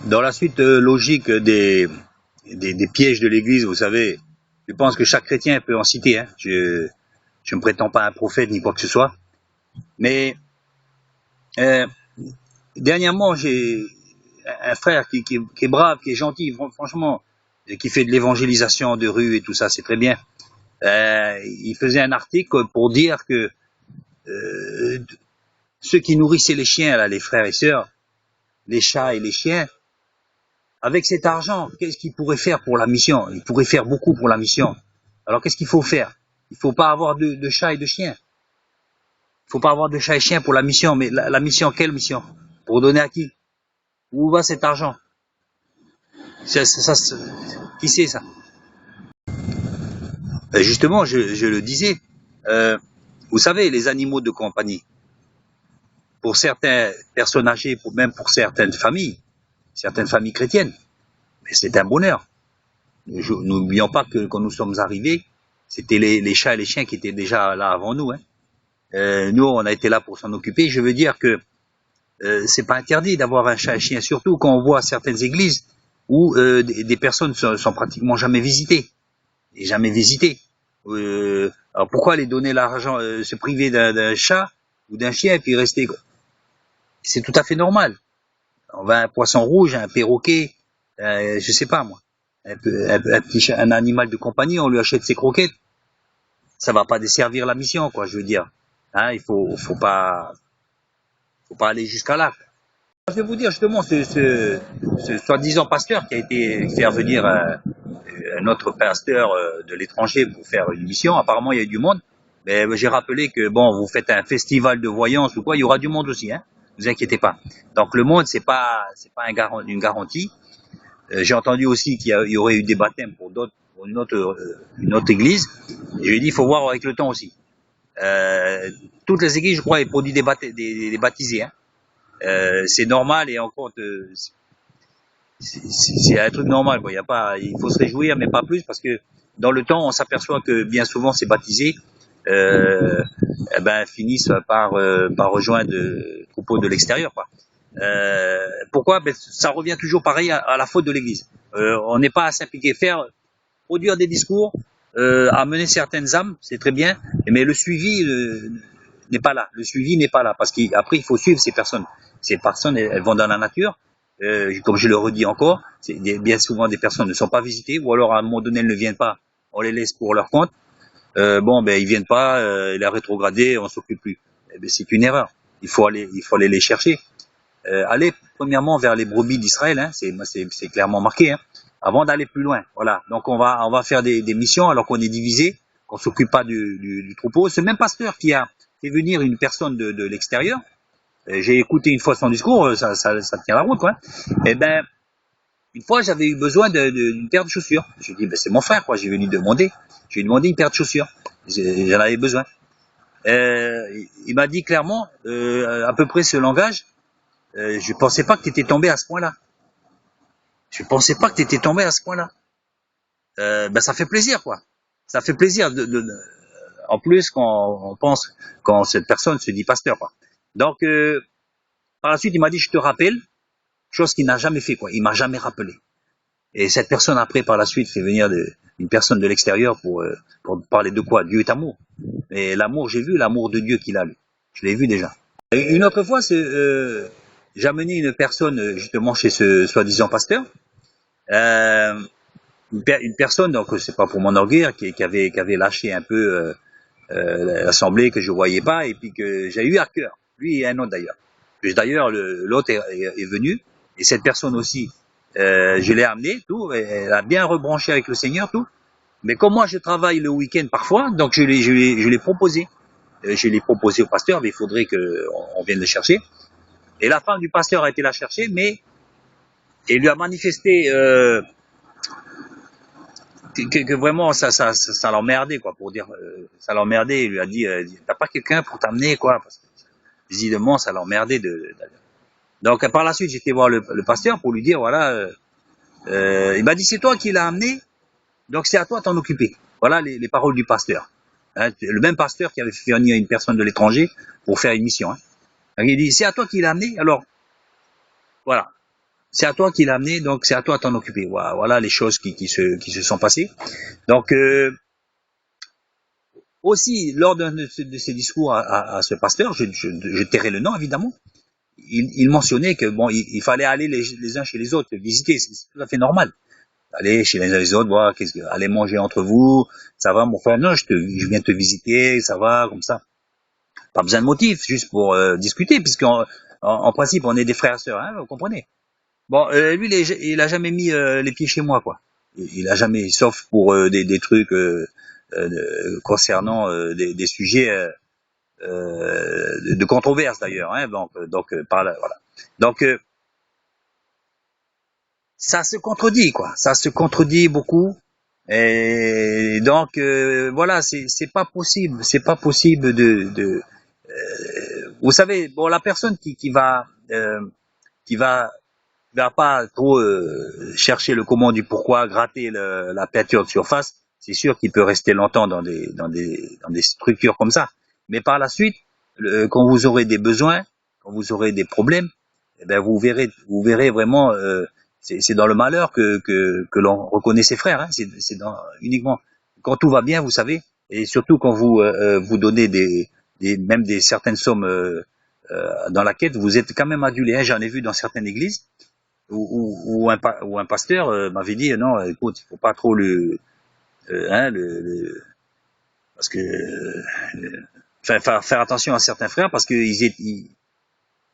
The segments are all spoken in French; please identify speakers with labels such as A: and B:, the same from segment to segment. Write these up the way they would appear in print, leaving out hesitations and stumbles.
A: Dans la suite logique des pièges de l'Église, vous savez, je pense que chaque chrétien peut en citer. Hein. Je ne me prétends pas un prophète ni quoi que ce soit. Mais euh, dernièrement, j'ai un frère qui est brave, qui est gentil, franchement, et qui fait de l'évangélisation de rue et tout ça, c'est très bien. Il faisait un article pour dire que ceux qui nourrissaient les chiens, là, les frères et sœurs, les chats et les chiens, avec cet argent, qu'est-ce qu'ils pourraient faire pour la mission? Ils pourraient faire beaucoup pour la mission. Alors qu'est-ce qu'il faut faire? Il faut pas avoir de chats et de chiens. Il faut pas avoir de chats et chiens pour la mission. Mais la mission, quelle mission? Pour donner à qui? Où va cet argent? Qui sait ça? Justement, je le disais, vous savez, les animaux de compagnie, pour certaines personnes âgées, même pour certaines familles chrétiennes, c'est un bonheur. N'oublions pas que quand nous sommes arrivés, c'était les chats et les chiens qui étaient déjà là avant nous. Hein. Nous, on a été là pour s'en occuper. Je veux dire que c'est pas interdit d'avoir un chat et un chien, surtout quand on voit certaines églises où des personnes sont pratiquement jamais visitées. Et jamais visitées. Alors pourquoi aller donner l'argent, se priver d'un chat ou d'un chien et puis rester quoi? C'est tout à fait normal. On va un poisson rouge, un perroquet, je sais pas moi, un animal de compagnie, on lui achète ses croquettes. Ça va pas desservir la mission, quoi. Je veux dire, hein, faut pas aller jusqu'à là. Je vais vous dire justement ce soi-disant pasteur qui a été faire venir un autre pasteur de l'étranger pour faire une mission. Apparemment, il y a eu du monde. Mais j'ai rappelé que bon, vous faites un festival de voyance ou quoi, il y aura du monde aussi, hein. Vous inquiétez pas. Donc le monde, c'est pas une garantie. J'ai entendu aussi qu'il y aurait eu des baptêmes pour une autre église. Et je lui ai dit, il faut voir avec le temps aussi. Toutes les églises, je crois, aient produit des baptisés. Hein. C'est normal et encore, c'est un truc normal. Quoi. Il faut se réjouir, mais pas plus, parce que dans le temps, on s'aperçoit que bien souvent, ces baptisés finissent par rejoindre le troupeau de l'extérieur. Quoi. Pourquoi? Ça revient toujours pareil à la faute de l'Église. On n'est pas à s'impliquer, produire des discours, amener certaines âmes, c'est très bien, mais le suivi n'est pas là. Le suivi n'est pas là, parce qu'après il faut suivre ces personnes. Ces personnes, elles vont dans la nature. Comme je le redis encore, bien souvent des personnes ne sont pas visitées, ou alors à un moment donné elles ne viennent pas, on les laisse pour leur compte. Ils viennent pas, il est rétrogradé, on s'occupe plus. C'est une erreur. Il faut aller les chercher. Aller premièrement vers les brebis d'Israël, hein, c'est clairement marqué, hein, avant d'aller plus loin. Voilà. Donc on va faire des missions alors qu'on est divisé, qu'on s'occupe pas du troupeau. Ce même pasteur qui a fait venir une personne de l'extérieur, j'ai écouté une fois son discours, ça tient la route, quoi. Et une fois j'avais eu besoin d'une paire de chaussures. Je lui ai dit, c'est mon frère, quoi. J'ai venu demander. Je lui ai demandé une paire de chaussures. J'en avais besoin. Il m'a dit clairement, à peu près ce langage. Je pensais pas que tu étais tombé à ce point-là. Je pensais pas que tu étais tombé à ce point-là. Ça fait plaisir, quoi. Ça fait plaisir en plus quand on pense, quand cette personne se dit pasteur, quoi. Donc, par la suite, il m'a dit, je te rappelle, chose qu'il n'a jamais fait, quoi. Il m'a jamais rappelé. Et cette personne, après, par la suite, fait venir une personne de l'extérieur pour parler de quoi? Dieu est amour. Et l'amour, j'ai vu l'amour de Dieu qu'il a, lui. Je l'ai vu déjà. Et une autre fois, j'ai amené une personne justement chez ce soi-disant pasteur, une personne, donc c'est pas pour m'enorgueillir, qui avait lâché un peu l'assemblée, que je voyais pas, et puis que j'ai eu à cœur, lui et un autre d'ailleurs. D'ailleurs, l'autre est venu, et cette personne aussi, je l'ai amené, tout, elle a bien rebranché avec le Seigneur, tout. Mais comme moi je travaille le week-end parfois, donc je l'ai proposé. Je l'ai proposé au pasteur, mais il faudrait qu'on vienne le chercher. Et la femme du pasteur a été la chercher, mais elle lui a manifesté que vraiment ça l'emmerdait, quoi, pour dire ça l'emmerdait. Il lui a dit t'as pas quelqu'un pour t'amener, quoi, parce que visiblement ça l'emmerdait donc par la suite j'étais voir le pasteur pour lui dire voilà, il m'a dit c'est toi qui l'as amené, donc c'est à toi de t'en occuper. Voilà les paroles du pasteur. Hein, le même pasteur qui avait fait venir une personne de l'étranger pour faire une mission. Hein. Il dit c'est à toi qui l'as amené, alors voilà. c'est à toi qui l'as amené, donc c'est à toi de t'en occuper. Voilà les choses qui se sont passées. Donc aussi, lors de ces discours à ce pasteur, je tairai le nom évidemment, il mentionnait que bon, il fallait aller les uns chez les autres, visiter, c'est tout à fait normal. Aller chez les uns les autres, voir, aller manger entre vous, ça va mon frère, non, je viens te visiter, ça va, comme ça. Pas besoin de motif, juste pour discuter, puisqu'en principe, on est des frères et sœurs, hein, vous comprenez. Bon, lui, il a jamais mis les pieds chez moi, quoi. Il a jamais, sauf pour des trucs concernant des sujets de controverse d'ailleurs, hein, donc par là, voilà. Donc ça se contredit, quoi. Ça se contredit beaucoup. Et donc voilà, c'est pas possible, vous savez, bon, la personne qui va pas trop chercher le comment du pourquoi, gratter la peinture de surface, c'est sûr qu'il peut rester longtemps dans des structures comme ça. Mais par la suite, quand vous aurez des besoins, quand vous aurez des problèmes, eh ben vous verrez vraiment, c'est dans le malheur que l'on reconnaît ses frères. Hein. C'est uniquement quand tout va bien, vous savez, et surtout quand vous donnez même des certaines sommes dans la quête, vous êtes quand même adulé. Hein. J'en ai vu dans certaines églises où un pasteur m'avait dit non, écoute, il faut pas trop parce que faire attention à certains frères parce que il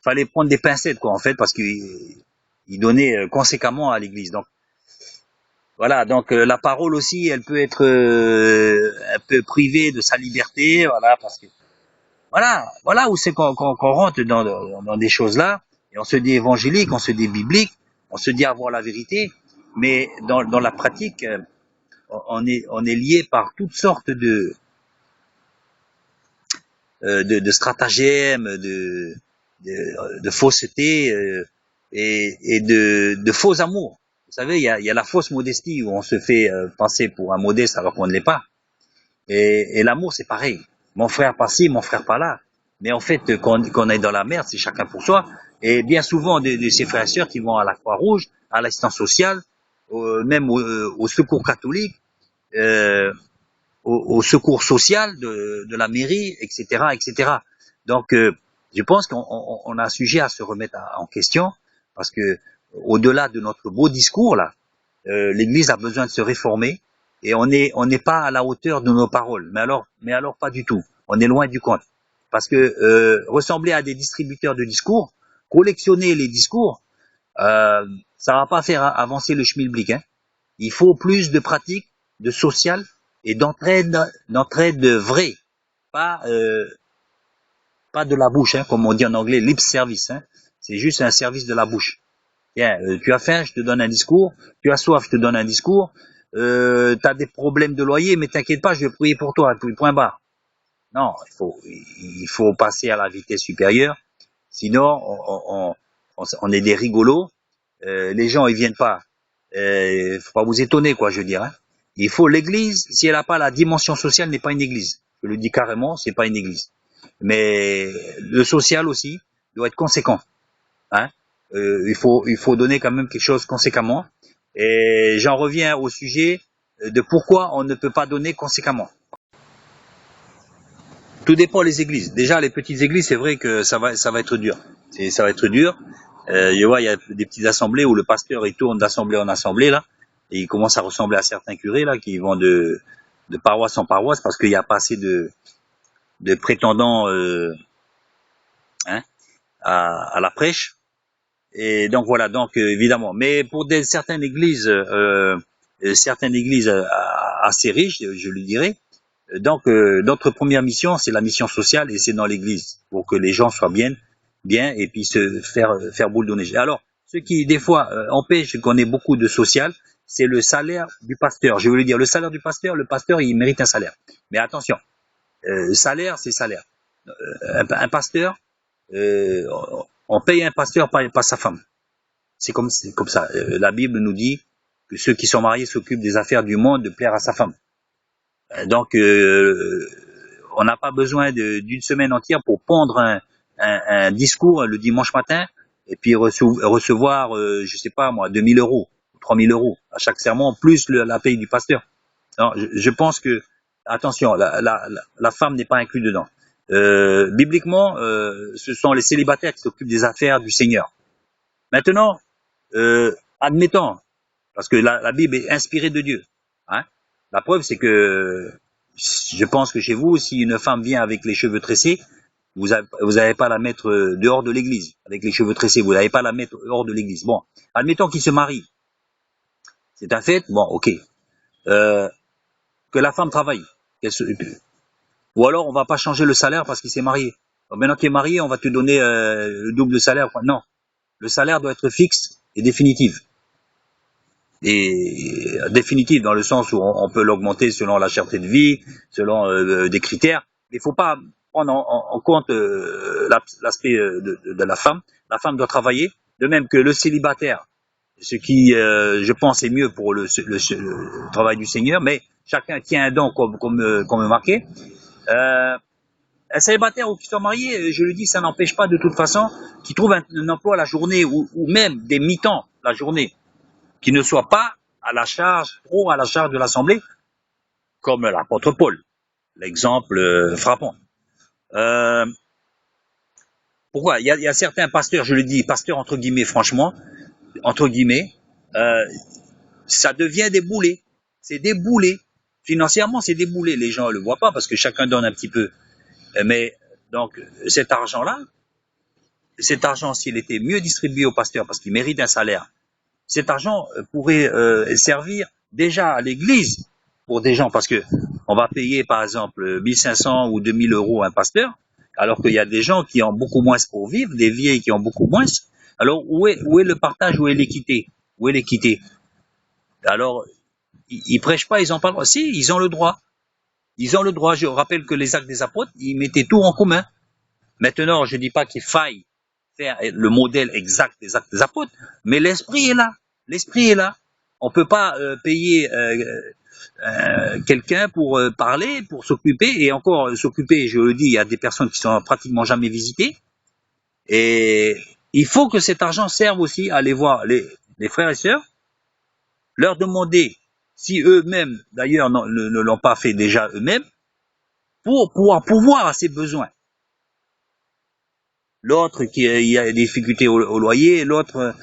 A: fallait prendre des pincettes quoi en fait parce qu'ils donnaient conséquemment à l'église. Donc voilà, donc la parole aussi, elle peut être un peu privée de sa liberté, voilà, parce que voilà où c'est qu'on rentre dans des choses là et on se dit évangélique, on se dit biblique, on se dit avoir la vérité, mais dans la pratique, on est lié par toutes sortes de stratagèmes, de fausseté et de faux amour. Vous savez, il y a la fausse modestie où on se fait passer pour un modeste alors qu'on ne l'est pas. Et l'amour, c'est pareil. Mon frère par-ci, mon frère par-là. Mais en fait, qu'on est dans la merde, c'est chacun pour soi. Et bien souvent, de ces frères et sœurs qui vont à la Croix-Rouge, à l'assistance sociale, même au secours catholique, euh, au secours social de la mairie, etc., etc. Donc, je pense qu'on a sujet à se remettre en question parce que au-delà de notre beau discours là, l'Église a besoin de se réformer et on n'est pas à la hauteur de nos paroles. Mais alors pas du tout. On est loin du compte parce que ressembler à des distributeurs de discours, collectionner les discours, ça va pas faire avancer le schmilblick. Hein. Il faut plus de pratique, de social et d'entraide vraie, pas pas de la bouche, hein, comme on dit en anglais, lip service. Hein. C'est juste un service de la bouche. Tiens, tu as faim, je te donne un discours. Tu as soif, je te donne un discours. Tu as des problèmes de loyer, mais t'inquiète pas, je vais prier pour toi. Point barre. Non, il faut passer à la vitesse supérieure. Sinon, on est des rigolos. Les gens, ils viennent pas. Faut pas vous étonner, quoi, je veux dire. Hein. Il faut l'église, si elle n'a pas la dimension sociale, n'est pas une église. Je le dis carrément, c'est pas une église. Mais le social aussi doit être conséquent. Hein. Il faut donner quand même quelque chose conséquemment. Et j'en reviens au sujet de pourquoi on ne peut pas donner conséquemment. Tout dépend des églises. Déjà, les petites églises, c'est vrai que ça va être dur. Ça va être dur. Je vois, il y a des petites assemblées où le pasteur il tourne d'assemblée en assemblée là, et il commence à ressembler à certains curés là qui vont de paroisse en paroisse parce qu'il n'y a pas assez de prétendants hein, à la prêche. Et donc voilà, donc évidemment. Mais pour certaines églises assez riches, je le dirais. Donc notre première mission, c'est la mission sociale et c'est dans l'église pour que les gens soient bien et puis se faire boule de neige. Alors, ce qui des fois empêche qu'on ait beaucoup de social, c'est le salaire du pasteur. Je voulais dire le salaire du pasteur. Le pasteur, il mérite un salaire. Mais attention, salaire, c'est salaire. Un pasteur, on paye un pasteur, pas sa femme. C'est comme ça. La Bible nous dit que ceux qui sont mariés s'occupent des affaires du monde, de plaire à sa femme. Donc, on n'a pas besoin d'une semaine entière pour pondre un discours le dimanche matin et puis recevoir, je sais pas moi, 2000 euros, 3000 euros à chaque sermon, plus la paye du pasteur. Alors, je pense que, attention, la femme n'est pas inclue dedans. Bibliquement, ce sont les célibataires qui s'occupent des affaires du Seigneur. Maintenant, admettons, parce que la Bible est inspirée de Dieu. Hein. La preuve, c'est que je pense que chez vous, si une femme vient avec les cheveux tressés, vous n'allez pas la mettre dehors de l'église. Avec les cheveux tressés, vous n'allez pas la mettre hors de l'église. Bon, admettons qu'il se marie. C'est un fait. Bon, ok. Que la femme travaille. Ou alors, on va pas changer le salaire parce qu'il s'est marié. Donc, maintenant qu'il est marié, on va te donner le double de salaire. Non. Le salaire doit être fixe et définitif. Et définitive dans le sens où on peut l'augmenter selon la cherté de vie, selon des critères. Mais il faut pas prendre en compte l'aspect de la femme. La femme doit travailler, de même que le célibataire, ce qui, je pense, est mieux pour le travail du Seigneur, mais chacun tient un don comme marqué. Un célibataire ou qui soit marié, je le dis, ça n'empêche pas de toute façon qu'il trouve un emploi la journée ou même des mi-temps la journée, qui ne soit pas trop à la charge de l'Assemblée, comme l'apôtre Paul. L'exemple frappant. Pourquoi il y a certains pasteurs, je le dis, pasteurs entre guillemets, franchement, entre guillemets, ça devient des boulets. C'est des boulets. Financièrement, c'est des boulets. Les gens ne le voient pas parce que chacun donne un petit peu. Mais donc, cet argent, s'il était mieux distribué au pasteur parce qu'il mérite un salaire, cet argent pourrait servir déjà à l'église pour des gens, parce que on va payer par exemple 1500 ou 2000 euros à un pasteur, alors qu'il y a des gens qui ont beaucoup moins pour vivre, des vieilles qui ont beaucoup moins. Alors où est le partage, où est l'équité? Où est l'équité? Alors ils prêchent pas, ils en parlent. Si, ils ont le droit. Ils ont le droit. Je rappelle que les actes des apôtres, ils mettaient tout en commun. Maintenant, je dis pas qu'il faille faire le modèle exact des actes des apôtres, mais l'esprit est là. L'esprit est là. On peut pas payer quelqu'un pour parler, pour s'occuper, et encore s'occuper, je le dis, il y a des personnes qui sont pratiquement jamais visitées, et il faut que cet argent serve aussi à aller voir les frères et sœurs, leur demander si eux-mêmes, d'ailleurs, ne l'ont pas fait déjà eux-mêmes, pour pouvoir pourvoir à ses besoins. L'autre qui a des difficultés au loyer, l'autre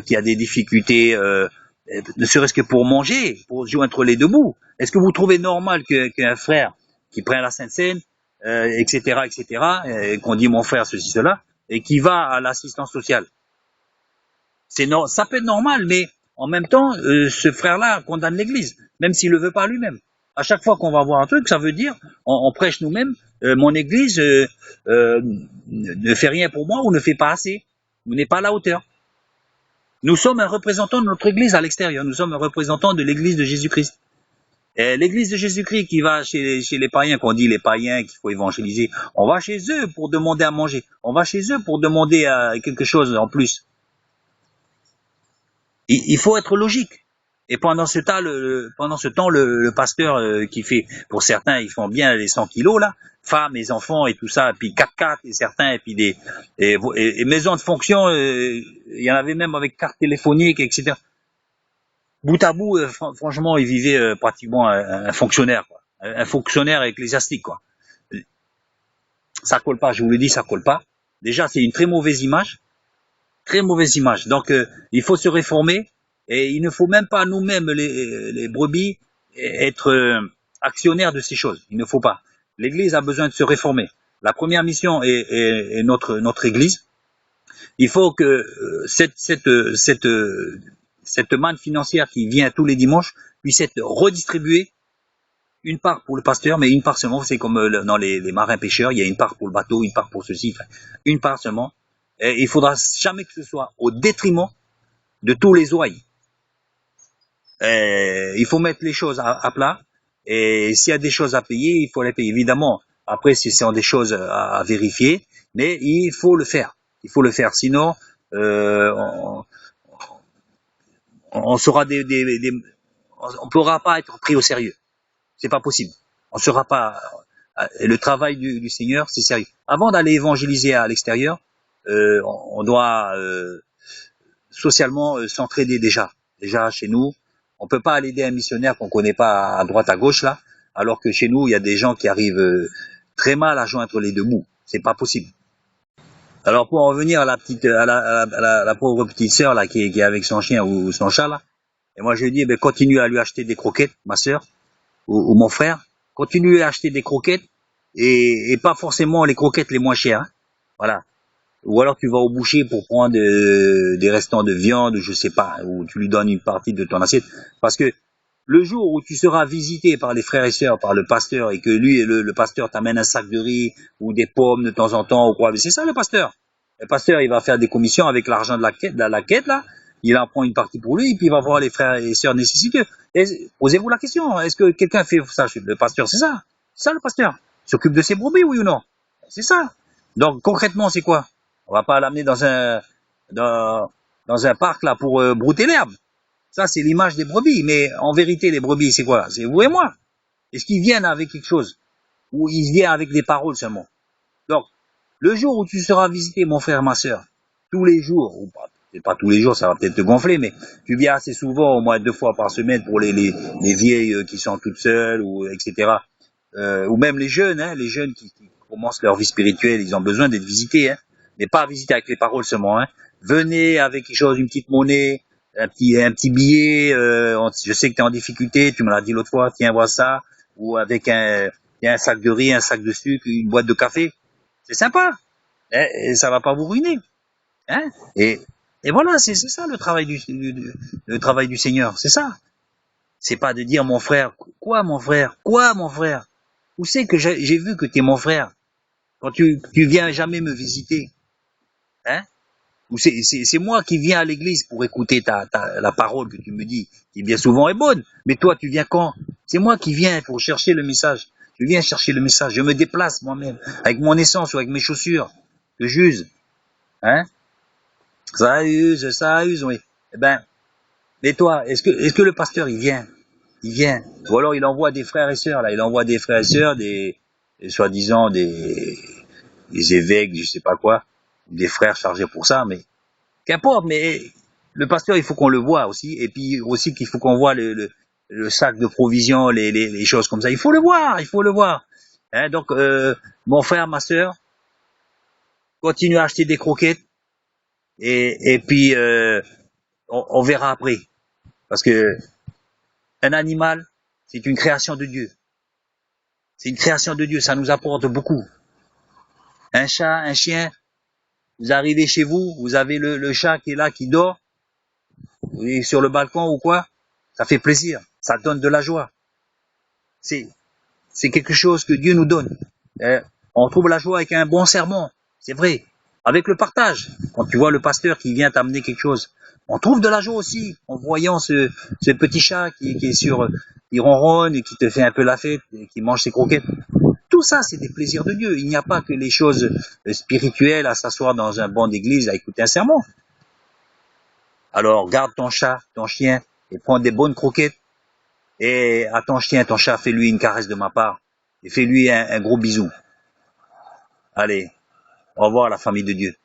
A: qui a des difficultés, ne serait-ce que pour manger, pour joindre les deux bouts. Est-ce que vous trouvez normal qu'un frère qui prend la Sainte Seine, etc., qu'on dit mon frère ceci, cela, et qui va à l'assistance sociale? Ça peut être normal, mais en même temps, ce frère-là condamne l'Église, même s'il le veut pas lui-même. À chaque fois qu'on va voir un truc, ça veut dire, on prêche nous-mêmes, mon Église ne fait rien pour moi ou ne fait pas assez, ou n'est pas à la hauteur. Nous sommes un représentant de notre Église à l'extérieur, nous sommes un représentant de l'Église de Jésus-Christ. L'Église de Jésus-Christ qui va chez les païens, qu'on dit les païens qu'il faut évangéliser, on va chez eux pour demander à manger, on va chez eux pour demander quelque chose en plus. Il faut être logique. Et pendant ce temps, le pasteur qui fait, pour certains, ils font bien les 100 kilos là, femmes et enfants et tout ça, et puis 4x4 et certains, et puis et maisons de fonction, il y en avait même avec carte téléphonique, etc. Bout à bout, franchement, ils vivaient pratiquement un fonctionnaire, quoi, un fonctionnaire ecclésiastique, quoi. Ça colle pas, je vous le dis, ça colle pas. Déjà, c'est une très mauvaise image. Très mauvaise image. Donc, il faut se réformer et il ne faut même pas nous-mêmes, les brebis, être actionnaires de ces choses. Il ne faut pas. L'Église a besoin de se réformer. La première mission est notre Église. Il faut que cette manne financière qui vient tous les dimanches puisse être redistribuée. Une part pour le pasteur, mais une part seulement. C'est comme dans les marins pêcheurs, il y a une part pour le bateau, une part pour ceci, une part seulement. Et il faudra jamais que ce soit au détriment de tous les ouailles. Il faut mettre les choses à plat. Et s'il y a des choses à payer, il faut les payer. Évidemment, après, ce sont des choses à vérifier, mais il faut le faire. Il faut le faire. Sinon, on sera on pourra pas être pris au sérieux. C'est pas possible. On sera pas. Le travail du Seigneur, c'est sérieux. Avant d'aller évangéliser à l'extérieur, on doit socialement s'entraider déjà. Déjà chez nous, on peut pas aller aider un missionnaire qu'on connaît pas à droite à gauche là, alors que chez nous il y a des gens qui arrivent très mal à joindre les deux bouts. C'est pas possible. Alors pour en revenir à la petite, la pauvre petite sœur là qui est avec son chien ou son chat là, et moi je lui dis ben continue à lui acheter des croquettes, ma sœur ou mon frère, continue à acheter des croquettes et pas forcément les croquettes les moins chères. Hein. Voilà. Ou alors tu vas au boucher pour prendre des restants de viande, ou je sais pas, ou tu lui donnes une partie de ton assiette. Parce que le jour où tu seras visité par les frères et sœurs, par le pasteur, et que lui, le pasteur t'amène un sac de riz ou des pommes de temps en temps, ou quoi, mais c'est ça le pasteur. Le pasteur, il va faire des commissions avec l'argent de la quête là. Il en prend une partie pour lui, et puis il va voir les frères et sœurs nécessiteux. Posez-vous la question, est-ce que quelqu'un fait ça? Le pasteur, c'est ça. C'est ça le pasteur. Il s'occupe de ses brebis, oui ou non? C'est ça. Donc concrètement, c'est quoi? On va pas l'amener dans un parc là pour brouter l'herbe. Ça, c'est l'image des brebis. Mais en vérité, les brebis, c'est quoi? C'est vous et moi. Est-ce qu'ils viennent avec quelque chose? Ou ils viennent avec des paroles seulement? Donc, le jour où tu seras visité, mon frère, ma sœur, tous les jours, ou pas tous les jours, ça va peut-être te gonfler, mais tu viens assez souvent, au moins 2 fois par semaine, pour les vieilles qui sont toutes seules, ou etc. Ou même les jeunes, hein, les jeunes qui commencent leur vie spirituelle, ils ont besoin d'être visités, hein. Mais pas visiter avec les paroles seulement. Hein. Venez avec quelque chose, une petite monnaie, un petit billet. Je sais que tu es en difficulté, tu me l'as dit l'autre fois. Tiens, vois ça. Ou avec un sac de riz, un sac de sucre, une boîte de café. C'est sympa. Et ça va pas vous ruiner. Hein. Et voilà, c'est ça le travail le travail du Seigneur. C'est ça. C'est pas de dire mon frère. Quoi mon frère? Quoi mon frère? Où c'est que j'ai vu que tu es mon frère quand tu viens jamais me visiter? Hein? Ou c'est moi qui viens à l'église pour écouter la parole que tu me dis, qui bien souvent est bonne. Mais toi, tu viens quand? C'est moi qui viens pour chercher le message. Je viens chercher le message. Je me déplace moi-même, avec mon essence ou avec mes chaussures. Je j'use. Hein? Ça use, oui. Eh ben, mais toi, est-ce que le pasteur, il vient? Il vient. Ou alors il envoie des frères et sœurs, là. Il envoie des frères et sœurs, soi-disant des évêques, je sais pas quoi, des frères chargés pour ça, mais qu'importe, mais le pasteur, il faut qu'on le voit aussi, et puis aussi qu'il faut qu'on voit le sac de provisions, les choses comme ça. Il faut le voir, il faut le voir. Hein, donc, mon frère, ma sœur, continue à acheter des croquettes, et puis on verra après. Parce que un animal, c'est une création de Dieu. C'est une création de Dieu, ça nous apporte beaucoup. Un chat, un chien, vous arrivez chez vous, vous avez le chat qui est là, qui dort, et sur le balcon ou quoi, ça fait plaisir, ça donne de la joie. C'est quelque chose que Dieu nous donne. On trouve la joie avec un bon sermon, c'est vrai, avec le partage. Quand tu vois le pasteur qui vient t'amener quelque chose, on trouve de la joie aussi en voyant ce petit chat qui est qui ronronne et qui te fait un peu la fête, et qui mange ses croquettes. Tout ça, c'est des plaisirs de Dieu. Il n'y a pas que les choses spirituelles à s'asseoir dans un banc d'église à écouter un sermon. Alors, garde ton chat, ton chien, et prends des bonnes croquettes. Et à ton chien, ton chat, fais-lui une caresse de ma part. Et fais-lui un gros bisou. Allez, au revoir la famille de Dieu.